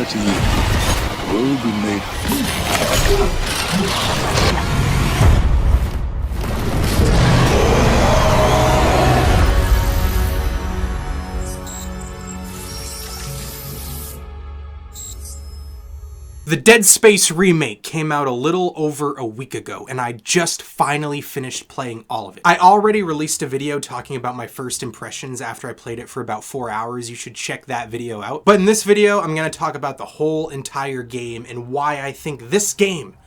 to you will be made. The Dead Space Remake came out a little over a week ago, and I just finally finished playing all of it. I already released a video talking about my first impressions after I played it for about 4 hours. You should check that video out. But in this video, I'm going to talk about the whole entire game and why I think this game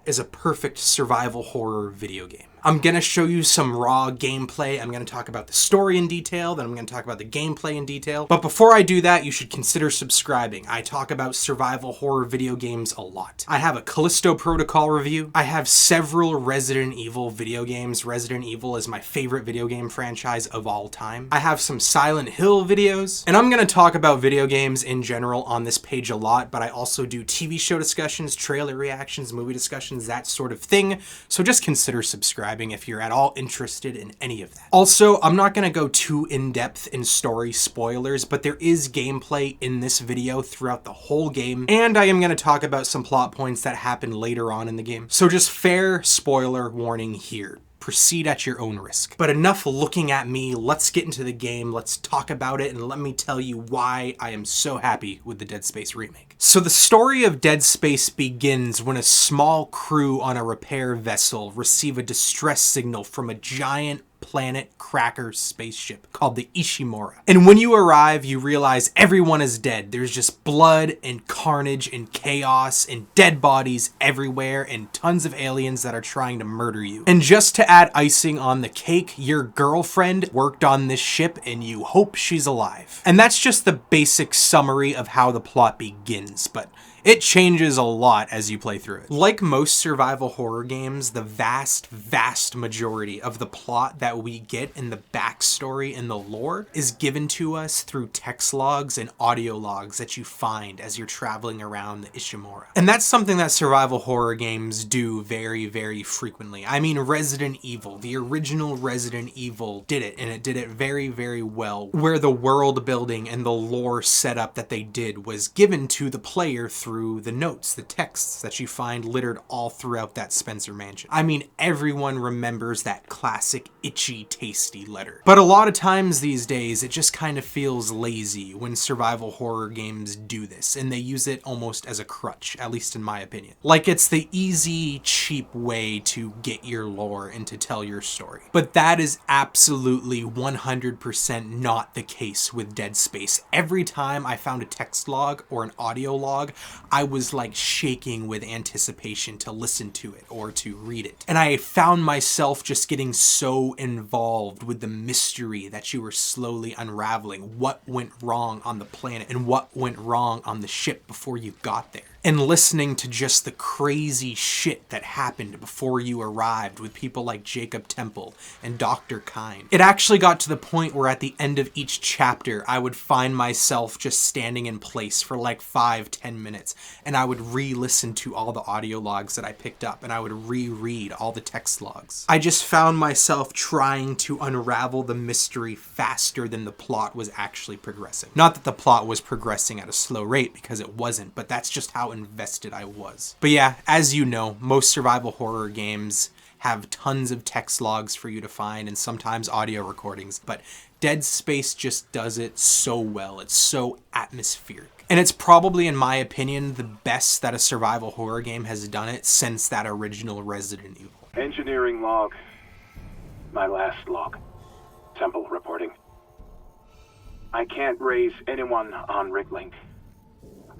is a perfect survival horror video game. I'm going to show you some raw gameplay. I'm going to talk about the story in detail, then I'm going to talk about the gameplay in detail. But before I do that, you should consider subscribing. I talk about survival horror video games a lot. I have a Callisto Protocol review. I have several Resident Evil video games. Resident Evil is my favorite video game franchise of all time. I have some Silent Hill videos. And I'm going to talk about video games in general on this page a lot, but I also do TV show discussions, trailer reactions, movie discussions, that sort of thing. So just consider subscribing if you're at all interested in any of that. Also, I'm not going to go too in-depth in story spoilers, but there is gameplay in this video throughout the whole game, and I am going to talk about some plot points that happen later on in the game. So just fair spoiler warning here. Proceed at your own risk. But enough looking at me, let's get into the game, let's talk about it, and let me tell you why I am so happy with the Dead Space remake. So the story of Dead Space begins when a small crew on a repair vessel receive a distress signal from a giant planet cracker spaceship called the Ishimura. And when you arrive, you realize everyone is dead. There's just blood and carnage and chaos and dead bodies everywhere and tons of aliens that are trying to murder you. And just to add icing on the cake, your girlfriend worked on this ship and you hope she's alive. And that's just the basic summary of how the plot begins, but it changes a lot as you play through it. Like most survival horror games, the vast majority of the plot that we get in the backstory and the lore is given to us through text logs and audio logs that you find as you're traveling around the Ishimura. And that's something that survival horror games do very frequently. I mean, Resident Evil, the original Resident Evil did it, and it did it very well, where the world building and the lore setup that they did was given to the player through the notes, the texts that you find littered all throughout that Spencer mansion. I mean, everyone remembers that classic itchy, tasty letter. But a lot of times these days, it just kind of feels lazy when survival horror games do this, and they use it almost as a crutch, at least in my opinion. Like it's the easy, cheap way to get your lore and to tell your story. But that is absolutely 100% not the case with Dead Space. Every time I found a text log or an audio log, I was like shaking with anticipation to listen to it or to read it. And I found myself just getting so involved with the mystery that you were slowly unraveling. What went wrong on the planet and what went wrong on the ship before you got there. And listening to just the crazy shit that happened before you arrived with people like Jacob Temple and Dr. Kind. It actually got to the point where at the end of each chapter, I would find myself just standing in place for like 5-10 minutes, and I would re-listen to all the audio logs that I picked up, and I would reread all the text logs. I just found myself trying to unravel the mystery faster than the plot was actually progressing. Not that the plot was progressing at a slow rate, because it wasn't, but that's just how invested I was. But yeah, as you know, most survival horror games have tons of text logs for you to find and sometimes audio recordings, but Dead Space just does it so well. It's so atmospheric. And it's probably, in my opinion, the best that a survival horror game has done it since that original Resident Evil. Engineering log. My last log. Temple reporting. I can't raise anyone on Riglink.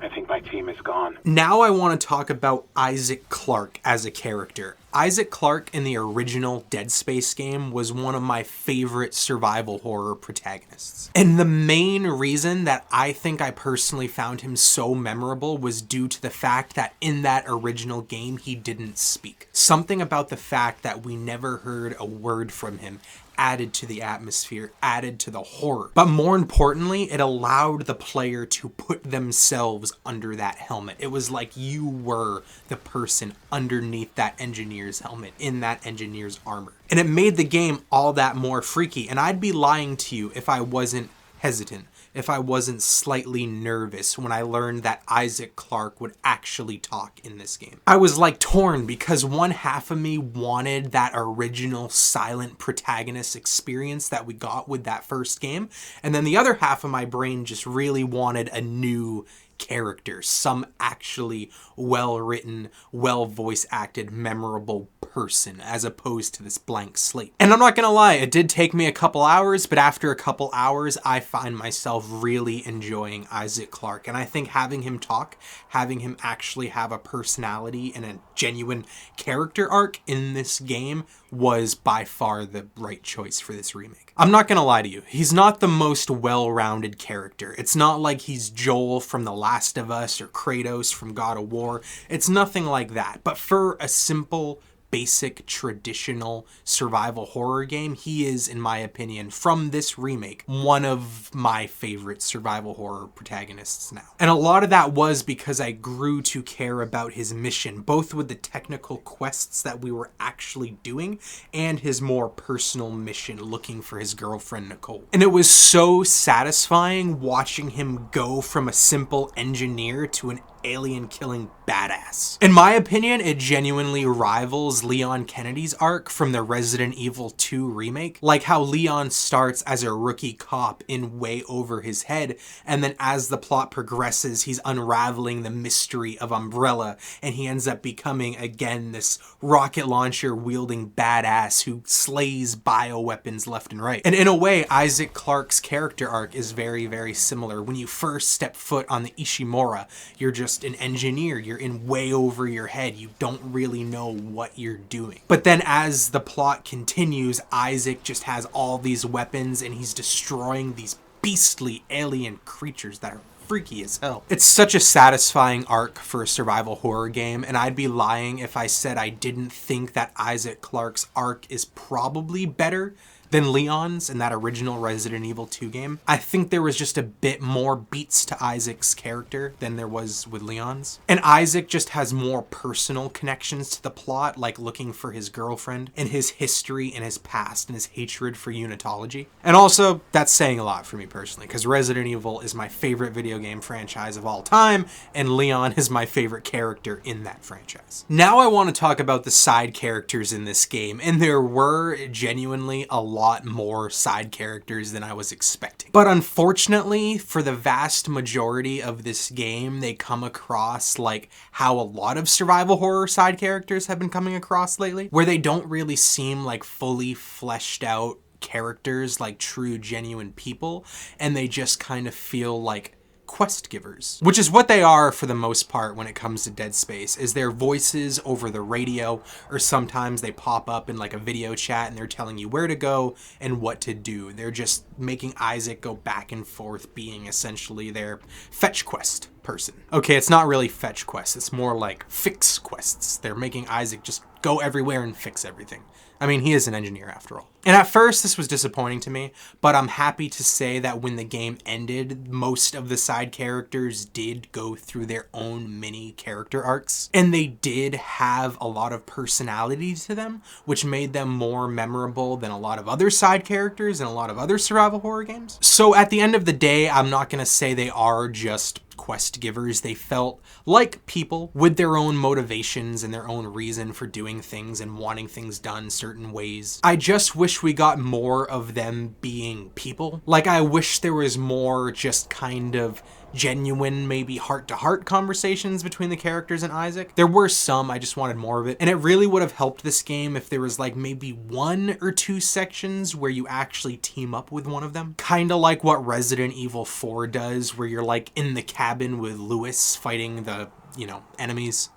I think my team is gone. Now I want to talk about Isaac Clarke as a character. Isaac Clarke in the original Dead Space game was one of my favorite survival horror protagonists. And the main reason that I think I personally found him so memorable was due to the fact that in that original game he didn't speak. Something about the fact that we never heard a word from him added to the atmosphere, added to the horror. But more importantly, it allowed the player to put themselves under that helmet. It was like you were the person underneath that engineer's helmet, in that engineer's armor. And it made the game all that more freaky. And I'd be lying to you if I wasn't hesitant if I wasn't slightly nervous when I learned that Isaac Clarke would actually talk in this game. I was like torn because one half of me wanted that original silent protagonist experience that we got with that first game, and then the other half of my brain just really wanted a new character, some actually well-written, well-voice acted, memorable person, as opposed to this blank slate. And I'm not gonna lie, it did take me a couple hours, but after a couple hours, I find myself really enjoying Isaac Clarke. And I think having him talk, having him actually have a personality and a genuine character arc in this game was by far the right choice for this remake. I'm not gonna lie to you, he's not the most well-rounded character. It's not like he's Joel from The Last of Us or Kratos from God of War. It's nothing like that. But for a simple, basic, traditional survival horror game, he is, in my opinion, from this remake, one of my favorite survival horror protagonists now. And a lot of that was because I grew to care about his mission, both with the technical quests that we were actually doing and his more personal mission looking for his girlfriend Nicole. And it was so satisfying watching him go from a simple engineer to an alien-killing badass. In my opinion, it genuinely rivals Leon Kennedy's arc from the Resident Evil 2 remake. Like how Leon starts as a rookie cop in way over his head, and then as the plot progresses, he's unraveling the mystery of Umbrella, and he ends up becoming, again, this rocket launcher-wielding badass who slays bioweapons left and right. And in a way, Isaac Clarke's character arc is very, very similar. When you first step foot on the Ishimura, you're just an engineer, you're in way over your head, you don't really know what you're doing. But then as the plot continues, Isaac just has all these weapons and he's destroying these beastly alien creatures that are freaky as hell. It's such a satisfying arc for a survival horror game, and I'd be lying if I said I didn't think that Isaac Clarke's arc is probably better than Leon's in that original Resident Evil 2 game. I think there was just a bit more beats to Isaac's character than there was with Leon's. And Isaac just has more personal connections to the plot, like looking for his girlfriend and his history and his past and his hatred for unitology. And also, that's saying a lot for me personally, because Resident Evil is my favorite video game franchise of all time, and Leon is my favorite character in that franchise. Now I want to talk about the side characters in this game, and there were genuinely a lot more side characters than I was expecting. But unfortunately, for the vast majority of this game, they come across like how a lot of survival horror side characters have been coming across lately, where they don't really seem like fully fleshed out characters, like true, genuine people, and they just kind of feel like quest givers, which is what they are for the most part when it comes to Dead Space, is their voices over the radio, or sometimes they pop up in like a video chat and they're telling you where to go and what to do. They're just making Isaac go back and forth, being essentially their fetch quest person. Okay, it's not really fetch quests, it's more like fix quests. They're making Isaac just go everywhere and fix everything. I mean, he is an engineer after all. And at first, this was disappointing to me, but I'm happy to say that when the game ended, most of the side characters did go through their own mini character arcs, and they did have a lot of personality to them, which made them more memorable than a lot of other side characters in a lot of other survival horror games. So at the end of the day, I'm not gonna say they are just quest givers. They felt like people with their own motivations and their own reason for doing things and wanting things done certain ways. I just wish we got more of them being people. Like, I wish there was more just kind of genuine, maybe heart-to-heart conversations between the characters and Isaac. There were some, I just wanted more of it. And it really would have helped this game if there was like maybe 1 or 2 sections where you actually team up with one of them. Kind of like what Resident Evil 4 does, where you're like in the cabin with Louis fighting the, you know, enemies.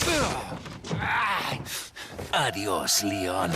Adios, Leon.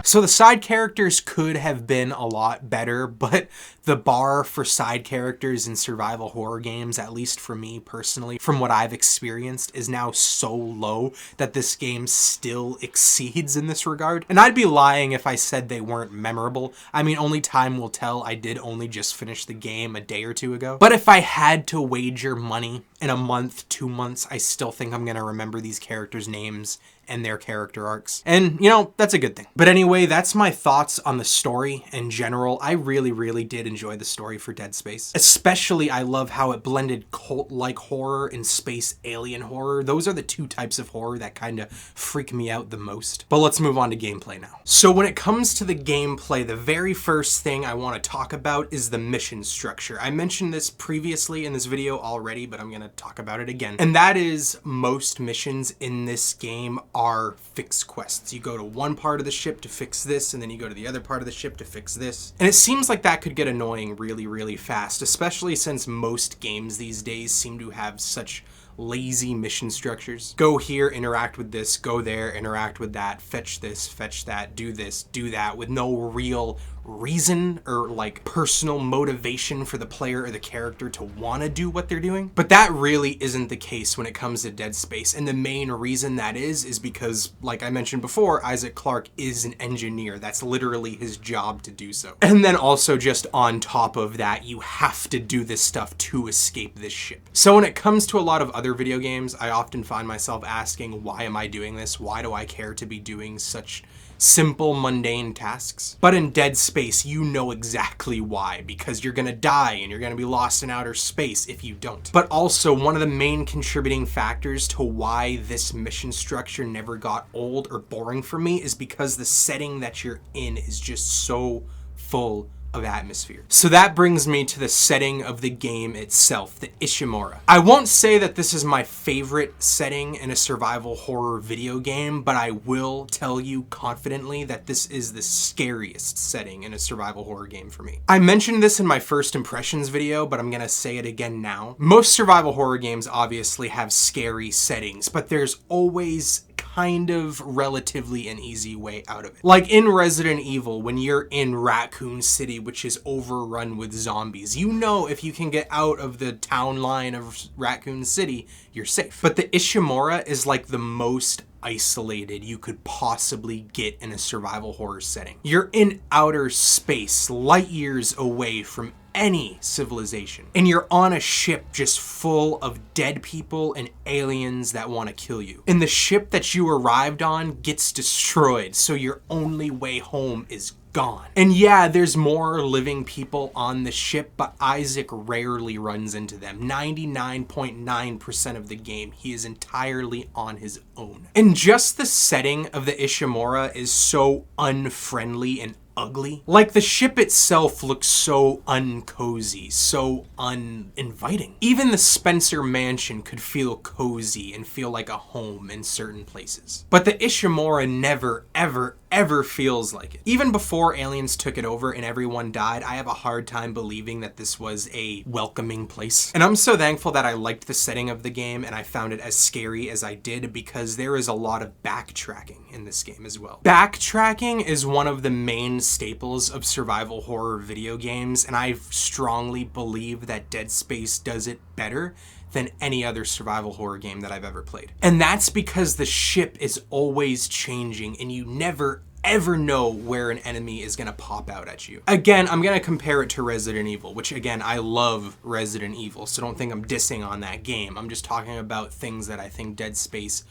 So the side characters could have been a lot better, but the bar for side characters in survival horror games, at least for me personally, from what I've experienced, is now so low that this game still exceeds in this regard. And I'd be lying if I said they weren't memorable. I mean, only time will tell. I did only just finish the game a day or two ago. But if I had to wager money in a month, 2 months, I still think I'm gonna remember these characters' names and their character arcs. And, you know, that's a good thing. But anyway, that's my thoughts on the story in general. I really did enjoy the story for Dead Space. Especially, I love how it blended cult-like horror and space alien horror. Those are the two types of horror that kind of freak me out the most. But let's move on to gameplay now. So when it comes to the gameplay, the very first thing I want to talk about is the mission structure. I mentioned this previously in this video already, but I'm going to talk about it again. And that is, most missions in this game are fixed quests. You go to one part of the ship to fix this, and then you go to the other part of the ship to fix this. And it seems like that could get annoying really fast, especially since most games these days seem to have such lazy mission structures. Go here, interact with this, go there, interact with that, fetch this, fetch that, do this, do that, with no real reason or like personal motivation for the player or the character to want to do what they're doing. But that really isn't the case when it comes to Dead Space, and the main reason that is because, like I mentioned before, Isaac Clarke is an engineer. That's literally his job to do so. And then also, just on top of that, you have to do this stuff to escape this ship. So when it comes to a lot of other video games, I often find myself asking, why am I doing this? Why do I care to be doing such simple, mundane tasks? But in Dead Space, you know exactly why, because you're gonna die and you're gonna be lost in outer space if you don't. But also, one of the main contributing factors to why this mission structure never got old or boring for me is because the setting that you're in is just so full of atmosphere. So that brings me to the setting of the game itself, the Ishimura. I won't say that this is my favorite setting in a survival horror video game, but I will tell you confidently that this is the scariest setting in a survival horror game for me. I mentioned this in my first impressions video, but I'm gonna say it again now. Most survival horror games obviously have scary settings, but there's always kind of relatively an easy way out of it. Like in Resident Evil, when you're in Raccoon City, which is overrun with zombies, you know if you can get out of the town line of Raccoon City, you're safe. But the Ishimura is like the most isolated you could possibly get in a survival horror setting. You're in outer space, light years away from any civilization, and you're on a ship just full of dead people and aliens that want to kill you. And the ship that you arrived on gets destroyed, so your only way home is gone. And yeah, there's more living people on the ship, but Isaac rarely runs into them. 99.9% of the game, he is entirely on his own. And just the setting of the Ishimura is so unfriendly and ugly. Like, the ship itself looks so uncozy, so uninviting. Even the Spencer Mansion could feel cozy and feel like a home in certain places. But the Ishimura never, ever feels like it. Even before aliens took it over and everyone died, I have a hard time believing that this was a welcoming place. And I'm so thankful that I liked the setting of the game and I found it as scary as I did, because there is a lot of backtracking in this game as well. Backtracking is one of the main staples of survival horror video games, and I strongly believe that Dead Space does it better than any other survival horror game that I've ever played. And that's because the ship is always changing and you never ever know where an enemy is gonna pop out at you. Again, I'm gonna compare it to Resident Evil, which again, I love Resident Evil, so don't think I'm dissing on that game. I'm just talking about things that I think Dead Space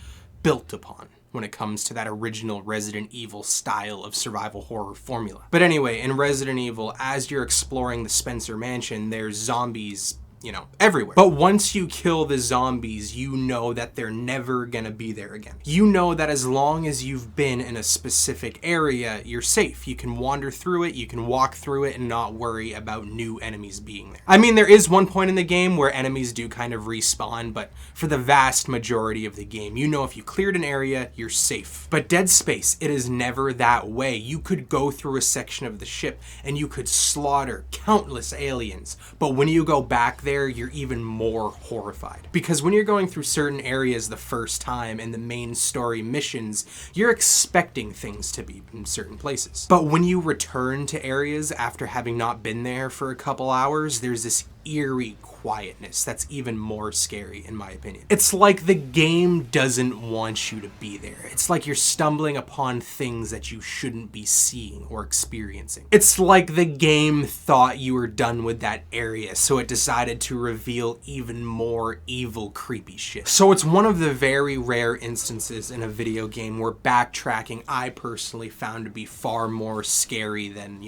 built upon when it comes to that original Resident Evil style of survival horror formula. But anyway, in Resident Evil, as you're exploring the Spencer Mansion, there's zombies, you know, everywhere. But once you kill the zombies, you know that they're never gonna be there again. You know that as long as you've been in a specific area, you're safe. You can wander through it, you can walk through it and not worry about new enemies being there. I mean, there is one point in the game where enemies do kind of respawn, but for the vast majority of the game, you know if you cleared an area, you're safe. But Dead Space, it is never that way. You could go through a section of the ship and you could slaughter countless aliens, but when you go back there, you're even more horrified. Because when you're going through certain areas the first time in the main story missions, you're expecting things to be in certain places. But when you return to areas after having not been there for a couple hours, there's this eerie quietness that's even more scary, in my opinion. It's like the game doesn't want you to be there. It's like you're stumbling upon things that you shouldn't be seeing or experiencing. It's like the game thought you were done with that area, so it decided to reveal even more evil, creepy shit. So it's one of the very rare instances in a video game where backtracking I personally found to be far more scary than,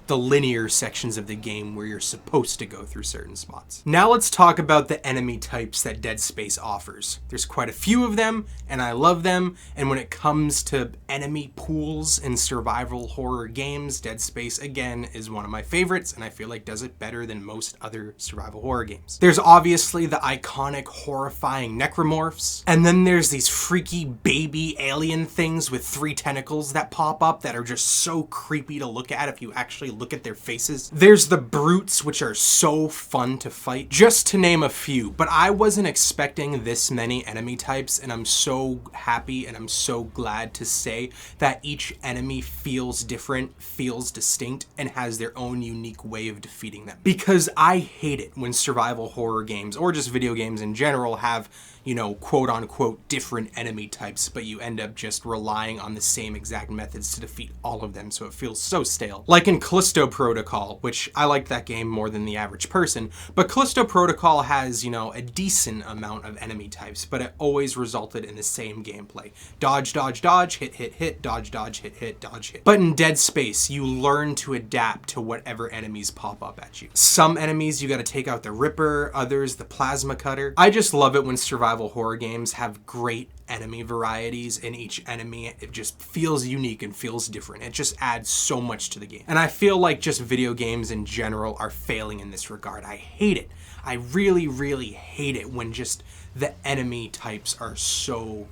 the linear sections of the game where you're supposed to go through certain spots. Now let's talk about the enemy types that Dead Space offers. There's quite a few of them, and I love them, and when it comes to enemy pools in survival horror games, Dead Space, again, is one of my favorites, and I feel like does it better than most other survival horror games. There's obviously the iconic, horrifying necromorphs, and then there's these freaky baby alien things with 3 tentacles that pop up that are just so creepy to look at if you actually look at their faces. There's the brutes, which are so fun to fight, just to name a few, but I wasn't expecting this many enemy types, and I'm so happy and I'm so glad to say that each enemy feels different, feels distinct, and has their own unique way of defeating them. Because I hate it when survival horror games, or just video games in general, have quote unquote different enemy types, but you end up just relying on the same exact methods to defeat all of them, so it feels so stale. Like in Callisto Protocol, which I liked that game more than the average person, but Callisto Protocol has, a decent amount of enemy types, but it always resulted in the same gameplay. Dodge, dodge, dodge, hit, hit, hit, dodge, dodge, hit, hit, dodge, hit. But in Dead Space, you learn to adapt to whatever enemies pop up at you. Some enemies you gotta take out the Ripper, others the Plasma Cutter. I just love it when survival horror games have great enemy varieties in each enemy. It just feels unique and feels different. It just adds so much to the game. And I feel like just video games in general are failing in this regard. I hate it. I really, really hate it when just the enemy types are so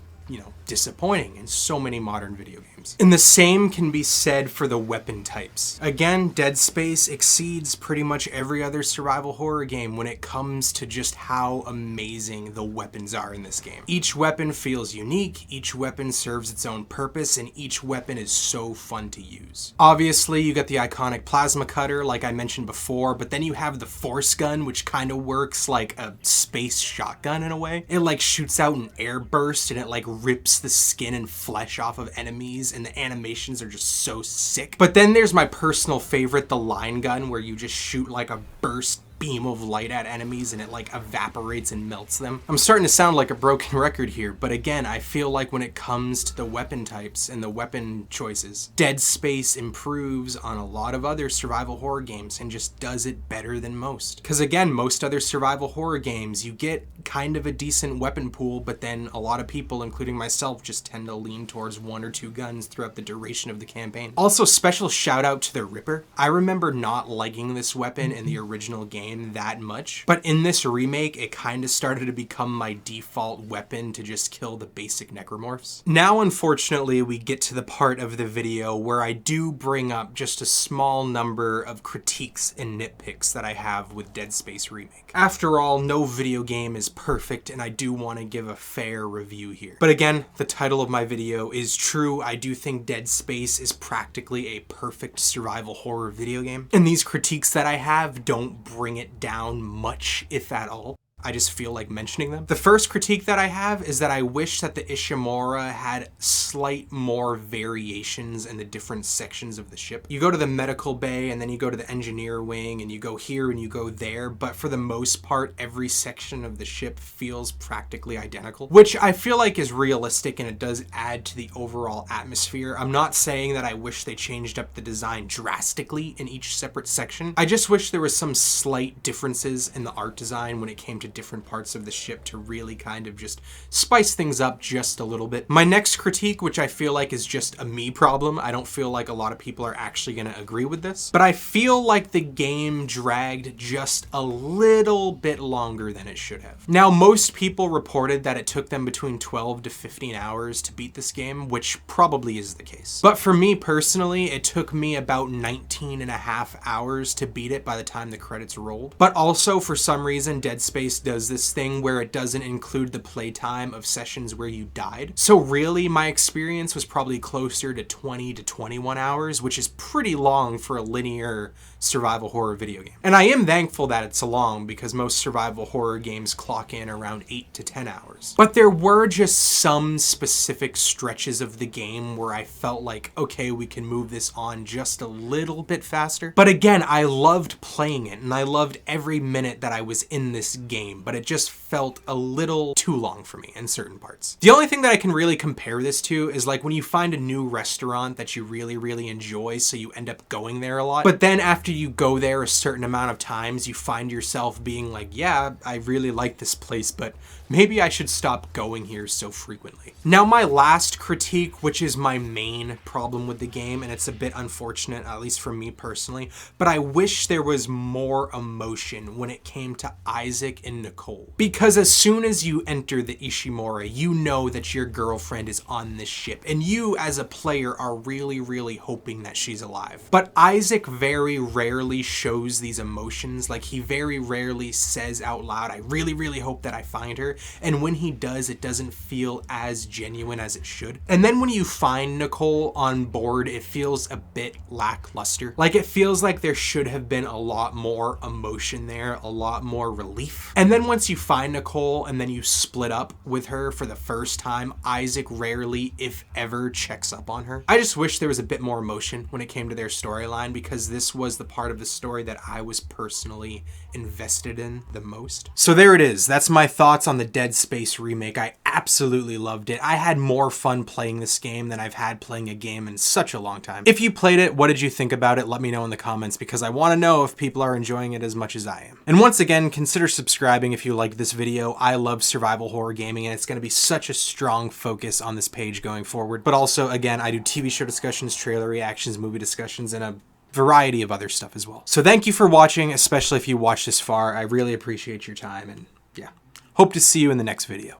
disappointing in so many modern video games. And the same can be said for the weapon types. Again, Dead Space exceeds pretty much every other survival horror game when it comes to just how amazing the weapons are in this game. Each weapon feels unique, each weapon serves its own purpose, and each weapon is so fun to use. Obviously, you got the iconic Plasma Cutter, like I mentioned before, but then you have the Force Gun, which kind of works like a space shotgun in a way. It shoots out an air burst, and it rips the skin and flesh off of enemies, and the animations are just so sick. But then there's my personal favorite, the Line Gun, where you just shoot a burst beam of light at enemies and it evaporates and melts them. I'm starting to sound like a broken record here, but again, I feel like when it comes to the weapon types and the weapon choices, Dead Space improves on a lot of other survival horror games and just does it better than most. Because again, most other survival horror games, you get kind of a decent weapon pool, but then a lot of people, including myself, just tend to lean towards 1 or 2 guns throughout the duration of the campaign. Also, special shout out to the Ripper. I remember not liking this weapon in the original game that much, but in this remake it kind of started to become my default weapon to just kill the basic necromorphs. Now unfortunately we get to the part of the video where I do bring up just a small number of critiques and nitpicks that I have with Dead Space Remake. After all, no video game is perfect, and I do want to give a fair review here. But again, the title of my video is true. I do think Dead Space is practically a perfect survival horror video game, and these critiques that I have don't bring it down much, if at all. I just feel like mentioning them. The first critique that I have is that I wish that the Ishimura had slight more variations in the different sections of the ship. You go to the medical bay, and then you go to the engineer wing, and you go here and you go there, but for the most part, every section of the ship feels practically identical, which I feel like is realistic, and it does add to the overall atmosphere. I'm not saying that I wish they changed up the design drastically in each separate section. I just wish there was some slight differences in the art design when it came to different parts of the ship to really kind of just spice things up just a little bit. My next critique, which I feel like is just a me problem, I don't feel like a lot of people are actually going to agree with this, but I feel like the game dragged just a little bit longer than it should have. Now, most people reported that it took them between 12 to 15 hours to beat this game, which probably is the case. But for me personally, it took me about 19 and a half hours to beat it by the time the credits rolled. But also, for some reason, Dead Space does this thing where it doesn't include the playtime of sessions where you died. So really, my experience was probably closer to 20 to 21 hours, which is pretty long for a linear survival horror video game. And I am thankful that it's long, because most survival horror games clock in around 8 to 10 hours. But there were just some specific stretches of the game where I felt like, okay, we can move this on just a little bit faster. But again, I loved playing it, and I loved every minute that I was in this game, but it just felt a little too long for me in certain parts. The only thing that I can really compare this to is like when you find a new restaurant that you really enjoy, so you end up going there a lot. But then after you go there a certain amount of times, you find yourself being like, yeah, I really like this place, but maybe I should stop going here so frequently. Now, my last critique, which is my main problem with the game, and it's a bit unfortunate, at least for me personally, but I wish there was more emotion when it came to Isaac and Nicole. Because as soon as you enter the Ishimura, you know that your girlfriend is on this ship, and you as a player are really hoping that she's alive. But Isaac very rarely shows these emotions. Like, he very rarely says out loud, I really hope that I find her. And when he does, it doesn't feel as genuine as it should. And then when you find Nicole on board, it feels a bit lackluster. Like, it feels like there should have been a lot more emotion there, a lot more relief. And then once you find Nicole and then you split up with her for the first time, Isaac rarely, if ever, checks up on her. I just wish there was a bit more emotion when it came to their storyline, because this was the part of the story that I was personally invested in the most. So there it is. That's my thoughts on the Dead Space remake. I absolutely loved it. I had more fun playing this game than I've had playing a game in such a long time. If you played it, what did you think about it? Let me know in the comments, because I want to know if people are enjoying it as much as I am. And once again, consider subscribing if you liked this video. I love survival horror gaming, and it's going to be such a strong focus on this page going forward. But also, again, I do TV show discussions, trailer reactions, movie discussions, and a variety of other stuff as well. So thank you for watching, especially if you watched this far. I really appreciate your time, and yeah, hope to see you in the next video.